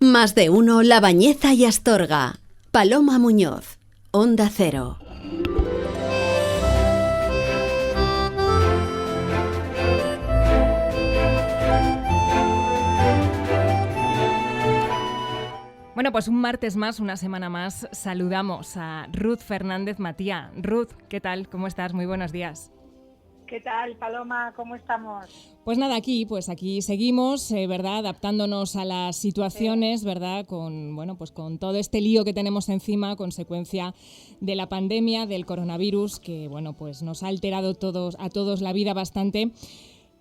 Más de uno La Bañeza y Astorga. Paloma Muñoz, Onda Cero. Bueno, pues un martes más, una semana más, saludamos a Ruth Fernández Matía. Ruth, ¿qué tal? ¿Cómo estás? Muy buenos días. ¿Qué tal, Paloma? ¿Cómo estamos? Pues nada, aquí seguimos, ¿verdad? Adaptándonos a las situaciones, ¿verdad? Con todo este lío que tenemos encima, consecuencia de la pandemia, del coronavirus, que, pues nos ha alterado a todos la vida bastante.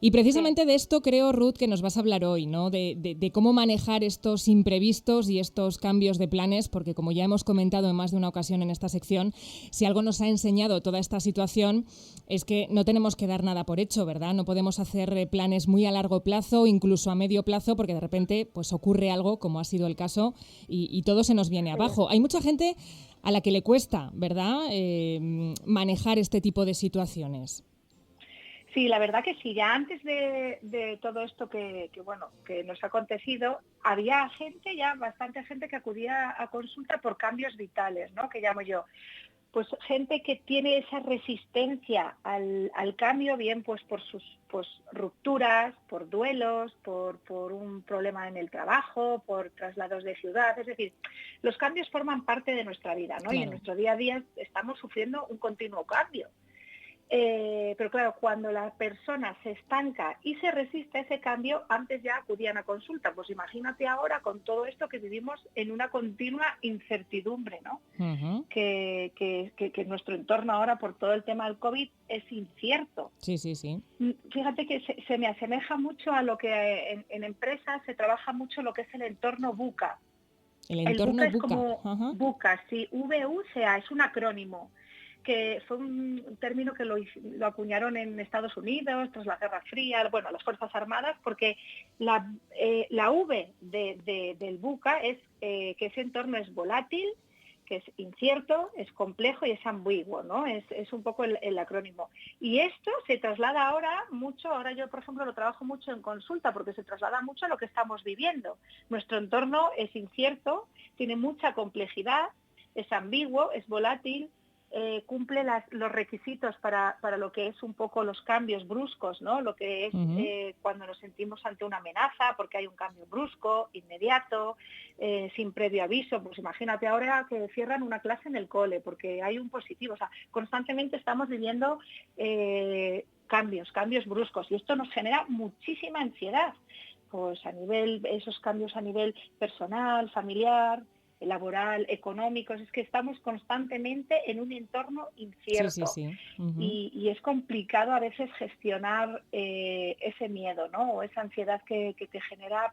Y precisamente de esto creo, Ruth, que nos vas a hablar hoy, ¿no? De cómo manejar estos imprevistos y estos cambios de planes, porque como ya hemos comentado en más de una ocasión en esta sección, si algo nos ha enseñado toda esta situación es que no tenemos que dar nada por hecho, ¿verdad? No podemos hacer planes muy a largo plazo, incluso a medio plazo, porque de repente pues ocurre algo, como ha sido el caso, y todo se nos viene abajo. Hay mucha gente a la que le cuesta, ¿verdad?, manejar este tipo de situaciones. Sí, la verdad que sí. Ya antes de todo esto que nos ha acontecido, había bastante gente que acudía a consulta por cambios vitales, ¿no? Que llamo yo. Pues gente que tiene esa resistencia al cambio, bien pues por sus rupturas, por duelos, por un problema en el trabajo, por traslados de ciudad. Es decir, los cambios forman parte de nuestra vida, ¿no? Claro. Y en nuestro día a día estamos sufriendo un continuo cambio. Pero claro, cuando la persona se estanca y se resiste a ese cambio, antes ya acudían a consulta. Pues imagínate ahora con todo esto que vivimos en una continua incertidumbre, ¿no? Uh-huh. Que nuestro entorno ahora, por todo el tema del COVID, es incierto. Sí. Fíjate que se me asemeja mucho a lo que en empresas se trabaja mucho lo que es el entorno VUCA. El entorno VUCA es VUCA. como Uh-huh. VUCA, sí, VUCA, es un acrónimo, que fue un término que lo acuñaron en Estados Unidos tras la Guerra Fría, las Fuerzas Armadas, porque la V del VUCA es que ese entorno es volátil, que es incierto, es complejo y es ambiguo, ¿no? Es un poco el acrónimo. Y esto se traslada ahora mucho, ahora yo, por ejemplo, lo trabajo mucho en consulta, porque se traslada mucho a lo que estamos viviendo. Nuestro entorno es incierto, tiene mucha complejidad, es ambiguo, es volátil, cumple los requisitos para lo que es un poco los cambios bruscos, ¿no? Lo que es uh-huh. Cuando nos sentimos ante una amenaza, porque hay un cambio brusco, inmediato, sin previo aviso. Pues imagínate ahora que cierran una clase en el cole, porque hay un positivo. O sea, constantemente estamos viviendo cambios bruscos, y esto nos genera muchísima ansiedad. Pues esos cambios a nivel personal, familiar, laboral, económicos, es que estamos constantemente en un entorno incierto. Sí. Uh-huh. Y es complicado a veces gestionar ese miedo, ¿no? O esa ansiedad que te genera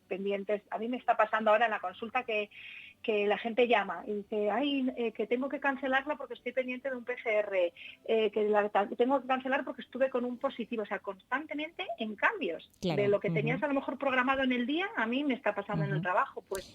pendientes. A mí me está pasando ahora en la consulta que la gente llama y dice, que tengo que cancelarla porque estoy pendiente de un PCR, que la tengo que cancelar porque estuve con un positivo. O sea, constantemente en cambios. Claro. De lo que uh-huh. tenías a lo mejor programado en el día, a mí me está pasando uh-huh. en el trabajo. Pues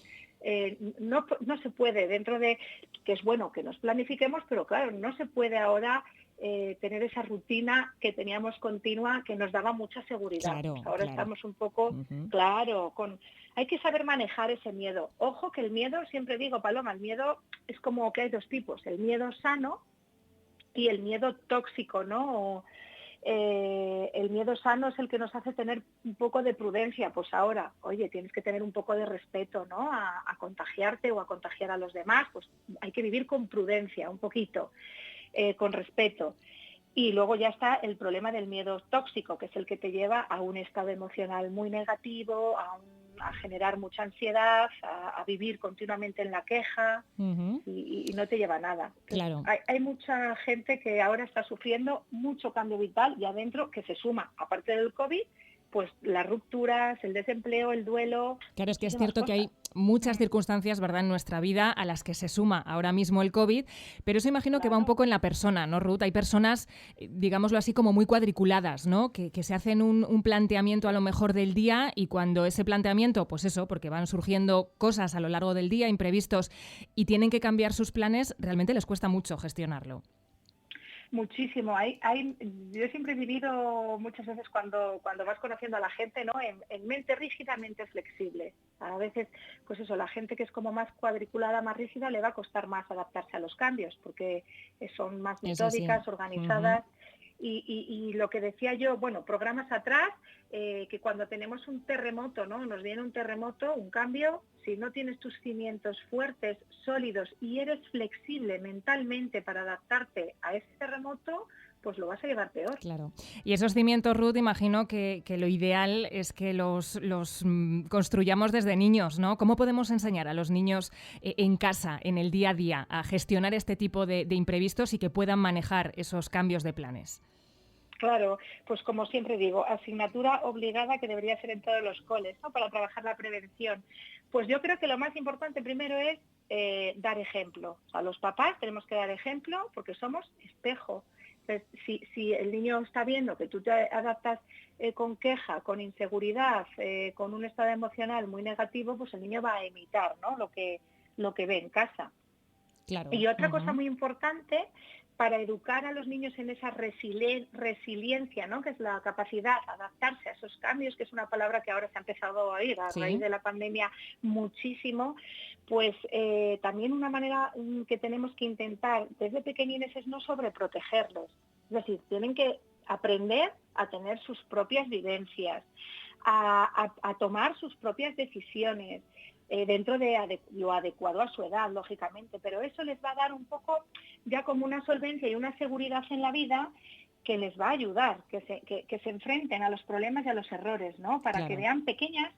no se puede, dentro de que es bueno que nos planifiquemos, pero claro, no se puede ahora tener esa rutina que teníamos continua, que nos daba mucha seguridad. Claro, pues ahora claro. estamos un poco, uh-huh. Hay que saber manejar ese miedo. Ojo que el miedo, siempre digo, Paloma, el miedo es como que hay dos tipos, el miedo sano y el miedo tóxico, ¿no? El miedo sano es el que nos hace tener un poco de prudencia. Pues ahora, oye, tienes que tener un poco de respeto, ¿no? A contagiarte o a contagiar a los demás. Pues hay que vivir con prudencia, un poquito, con respeto. Y luego ya está el problema del miedo tóxico, que es el que te lleva a un estado emocional muy negativo, a generar mucha ansiedad, a vivir continuamente en la queja, uh-huh. y no te lleva a nada. Claro. Hay mucha gente que ahora está sufriendo mucho cambio vital y adentro, que se suma, aparte del COVID, pues las rupturas, el desempleo, el duelo. Claro, es que es cierto que hay muchas circunstancias, ¿verdad?, en nuestra vida a las que se suma ahora mismo el COVID, pero eso imagino que va un poco en la persona, ¿no, Ruth? Hay personas, digámoslo así, como muy cuadriculadas, ¿no? Que se hacen un planteamiento a lo mejor del día, y cuando ese planteamiento, pues eso, porque van surgiendo cosas a lo largo del día, imprevistos, y tienen que cambiar sus planes, realmente les cuesta mucho gestionarlo. Muchísimo. Yo siempre he vivido muchas veces cuando vas conociendo a la gente, ¿no? En mente rígida, mente flexible. A veces, pues eso, la gente que es como más cuadriculada, más rígida, le va a costar más adaptarse a los cambios, porque son más metódicas, organizadas. Y lo que decía yo, bueno, programas atrás, que cuando tenemos un terremoto, ¿no? Nos viene un terremoto, un cambio, si no tienes tus cimientos fuertes, sólidos y eres flexible mentalmente para adaptarte a ese terremoto, pues lo vas a llevar peor. Claro. Y esos cimientos, Ruth, imagino que lo ideal es que los construyamos desde niños, ¿no? ¿Cómo podemos enseñar a los niños en casa, en el día a día, a gestionar este tipo de imprevistos y que puedan manejar esos cambios de planes? Claro, pues como siempre digo, asignatura obligada que debería ser en todos los coles, ¿no? Para trabajar la prevención. Pues yo creo que lo más importante primero es dar ejemplo. O sea, los papás tenemos que dar ejemplo porque somos espejo. Entonces, si el niño está viendo que tú te adaptas con queja, con inseguridad, con un estado emocional muy negativo, pues el niño va a imitar, ¿no? lo que ve en casa. Claro. Y otra cosa muy importante para educar a los niños en esa resiliencia, ¿no? Que es la capacidad de adaptarse a esos cambios, que es una palabra que ahora se ha empezado a oír a raíz de la pandemia muchísimo, pues también una manera que tenemos que intentar desde pequeñines es no sobreprotegerlos. Es decir, tienen que aprender a tener sus propias vivencias, a tomar sus propias decisiones, dentro de lo adecuado a su edad, lógicamente, pero eso les va a dar un poco ya como una solvencia y una seguridad en la vida que les va a ayudar, que se enfrenten a los problemas y a los errores, ¿no? Para que vean pequeñas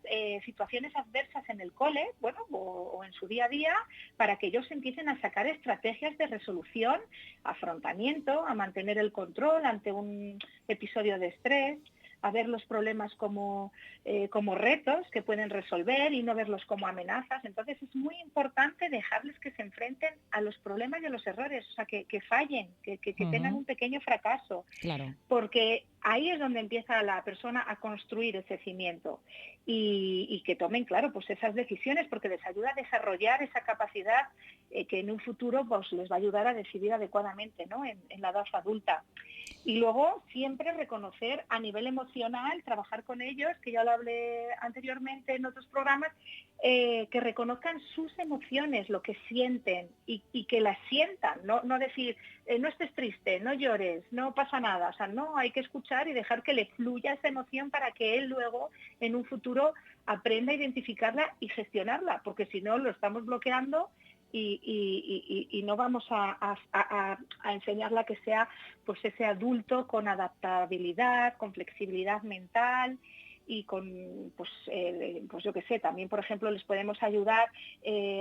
situaciones adversas en el cole, bueno, o en su día a día, para que ellos empiecen a sacar estrategias de resolución, afrontamiento, a mantener el control ante un episodio de estrés, a ver los problemas como retos que pueden resolver y no verlos como amenazas. Entonces es muy importante dejarles que se enfrenten a los problemas y a los errores, o sea, que fallen, que tengan un pequeño fracaso. Claro. Porque ahí es donde empieza la persona a construir ese cimiento y que tomen, claro, pues esas decisiones, porque les ayuda a desarrollar esa capacidad que en un futuro pues, les va a ayudar a decidir adecuadamente, ¿no? en la edad adulta. Y luego siempre reconocer a nivel emocional, trabajar con ellos, que ya lo hablé anteriormente en otros programas, que reconozcan sus emociones, lo que sienten y que las sientan, no decir, no estés triste, no llores, no pasa nada. O sea, no, hay que escuchar y dejar que le fluya esa emoción para que él luego en un futuro aprenda a identificarla y gestionarla, porque si no lo estamos bloqueando y no vamos a enseñarla que sea pues ese adulto con adaptabilidad, con flexibilidad mental y con, pues yo qué sé, también por ejemplo les podemos ayudar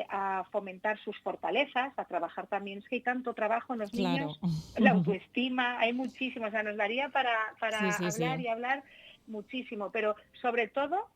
a fomentar sus fortalezas, a trabajar también, es que hay tanto trabajo en los niños, la autoestima, hay muchísimo, o sea, nos daría para hablar y hablar muchísimo, pero sobre todo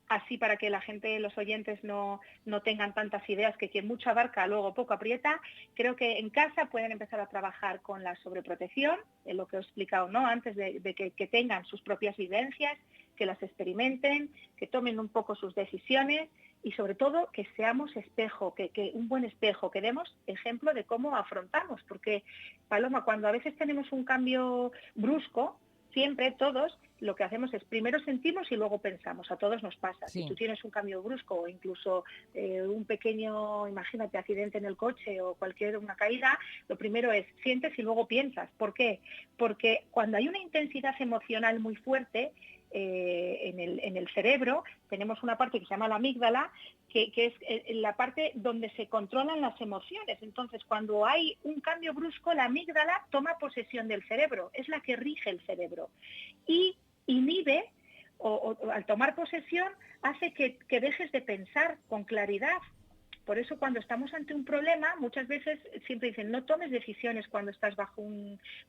así para que la gente, los oyentes no tengan tantas ideas, que quien mucho abarca luego poco aprieta. Creo que en casa pueden empezar a trabajar con la sobreprotección, en lo que he explicado, ¿no? Antes de que tengan sus propias vivencias, que las experimenten, que tomen un poco sus decisiones y sobre todo que seamos espejo, que un buen espejo, que demos ejemplo de cómo afrontamos, porque Paloma, cuando a veces tenemos un cambio brusco, siempre todos lo que hacemos es primero sentimos y luego pensamos, a todos nos pasa. Sí. Si tú tienes un cambio brusco o incluso un pequeño, imagínate, accidente en el coche o una caída, lo primero es sientes y luego piensas. ¿Por qué? Porque cuando hay una intensidad emocional muy fuerte, en el cerebro tenemos una parte que se llama la amígdala, que es la parte donde se controlan las emociones. Entonces, cuando hay un cambio brusco, la amígdala toma posesión del cerebro, es la que rige el cerebro. Y inhibe, o al tomar posesión, hace que dejes de pensar con claridad. Por eso cuando estamos ante un problema, muchas veces siempre dicen, no tomes decisiones cuando estás bajo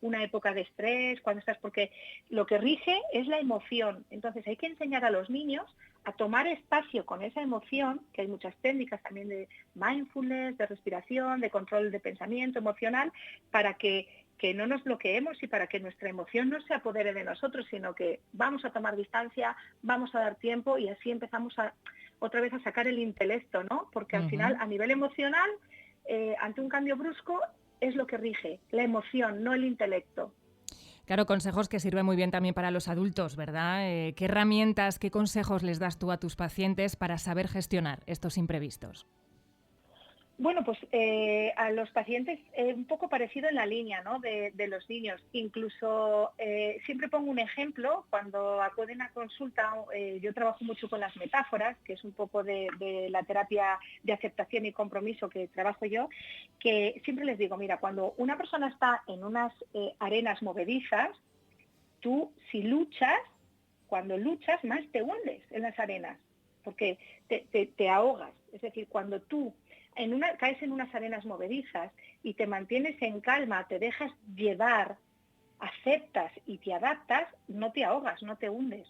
una época de estrés, porque lo que rige es la emoción. Entonces hay que enseñar a los niños a tomar espacio con esa emoción, que hay muchas técnicas también de mindfulness, de respiración, de control de pensamiento emocional, para que no nos bloqueemos y para que nuestra emoción no se apodere de nosotros, sino que vamos a tomar distancia, vamos a dar tiempo y así empezamos otra vez a sacar el intelecto, ¿no? Porque al final, a nivel emocional, ante un cambio brusco, es lo que rige, la emoción, no el intelecto. Claro, consejos que sirven muy bien también para los adultos, ¿verdad? ¿Qué herramientas, qué consejos les das tú a tus pacientes para saber gestionar estos imprevistos? Bueno, pues a los pacientes un poco parecido en la línea, ¿no?, de los niños. Incluso siempre pongo un ejemplo cuando acuden a consulta. Yo trabajo mucho con las metáforas, que es un poco de la terapia de aceptación y compromiso que trabajo yo, que siempre les digo, mira, cuando una persona está en unas arenas movedizas, tú si luchas, cuando luchas más te hundes en las arenas, porque te ahogas. Es decir, cuando tú caes en unas arenas movedizas y te mantienes en calma, te dejas llevar, aceptas y te adaptas, no te ahogas, no te hundes.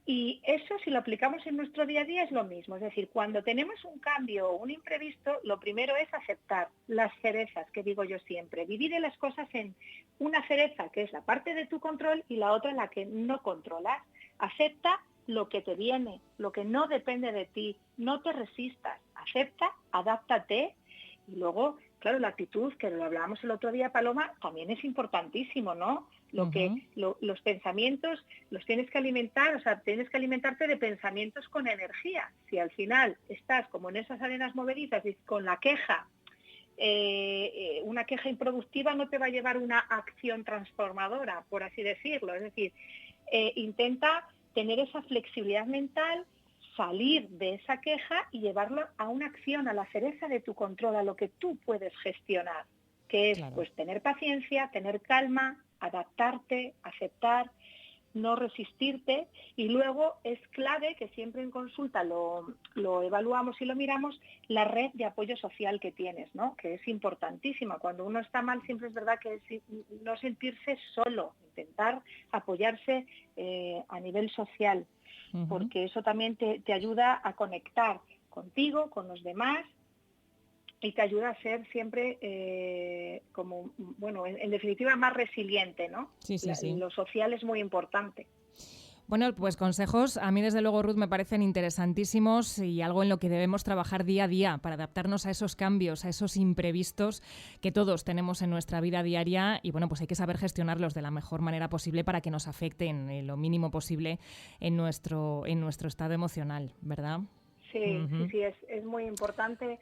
Y eso, si lo aplicamos en nuestro día a día, es lo mismo. Es decir, cuando tenemos un cambio o un imprevisto, lo primero es aceptar las cerezas, que digo yo siempre. Divide las cosas en una cereza, que es la parte de tu control, y la otra, la que no controlas. Acepta lo que te viene, lo que no depende de ti. No te resistas. Acepta, adáptate. Y luego, claro, la actitud, que lo hablábamos el otro día, Paloma, también es importantísimo, ¿no? Los pensamientos los tienes que alimentar, o sea, tienes que alimentarte de pensamientos con energía. Si al final estás como en esas arenas movedizas y con la queja, una queja improductiva no te va a llevar una acción transformadora, por así decirlo. Es decir, intenta tener esa flexibilidad mental, salir de esa queja y llevarlo a una acción, a la cereza de tu control, a lo que tú puedes gestionar, que es pues tener paciencia, tener calma, adaptarte, aceptar, no resistirte. Y luego es clave, que siempre en consulta lo evaluamos y lo miramos, la red de apoyo social que tienes, ¿no?, que es importantísima. Cuando uno está mal, siempre es verdad que no sentirse solo, intentar apoyarse a nivel social, porque eso también te ayuda a conectar contigo, con los demás, y te ayuda a ser siempre como, bueno, en definitiva, más resiliente, ¿no? Sí. Lo social es muy importante. Bueno, pues consejos, a mí desde luego, Ruth, me parecen interesantísimos y algo en lo que debemos trabajar día a día para adaptarnos a esos cambios, a esos imprevistos que todos tenemos en nuestra vida diaria, y bueno, pues hay que saber gestionarlos de la mejor manera posible para que nos afecten lo mínimo posible en nuestro estado emocional, ¿verdad? Sí, es muy importante.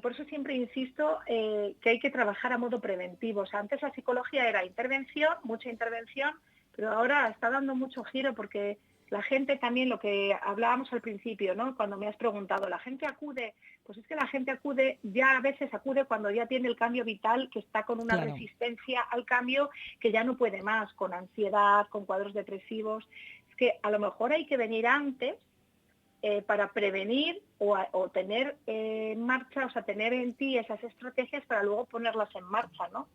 Por eso siempre insisto que hay que trabajar a modo preventivo. O sea, antes la psicología era intervención, mucha intervención, pero ahora está dando mucho giro, porque la gente también, lo que hablábamos al principio, ¿no?, cuando me has preguntado, la gente acude, pues es que la gente acude, ya a veces acude cuando ya tiene el cambio vital, que está con una resistencia al cambio, que ya no puede más, con ansiedad, con cuadros depresivos. Es que a lo mejor hay que venir antes para prevenir o tener en marcha, o sea, tener en ti esas estrategias para luego ponerlas en marcha, ¿no?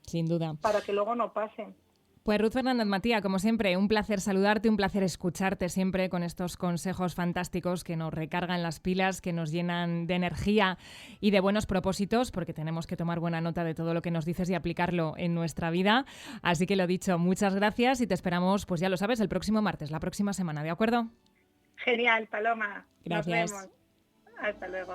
Sin duda. Para que luego no pasen. Pues Ruth Fernández Matía, como siempre, un placer saludarte, un placer escucharte siempre con estos consejos fantásticos que nos recargan las pilas, que nos llenan de energía y de buenos propósitos, porque tenemos que tomar buena nota de todo lo que nos dices y aplicarlo en nuestra vida. Así que lo dicho, muchas gracias y te esperamos, pues ya lo sabes, el próximo martes, la próxima semana, ¿de acuerdo? Genial, Paloma. Gracias. Nos vemos. Hasta luego.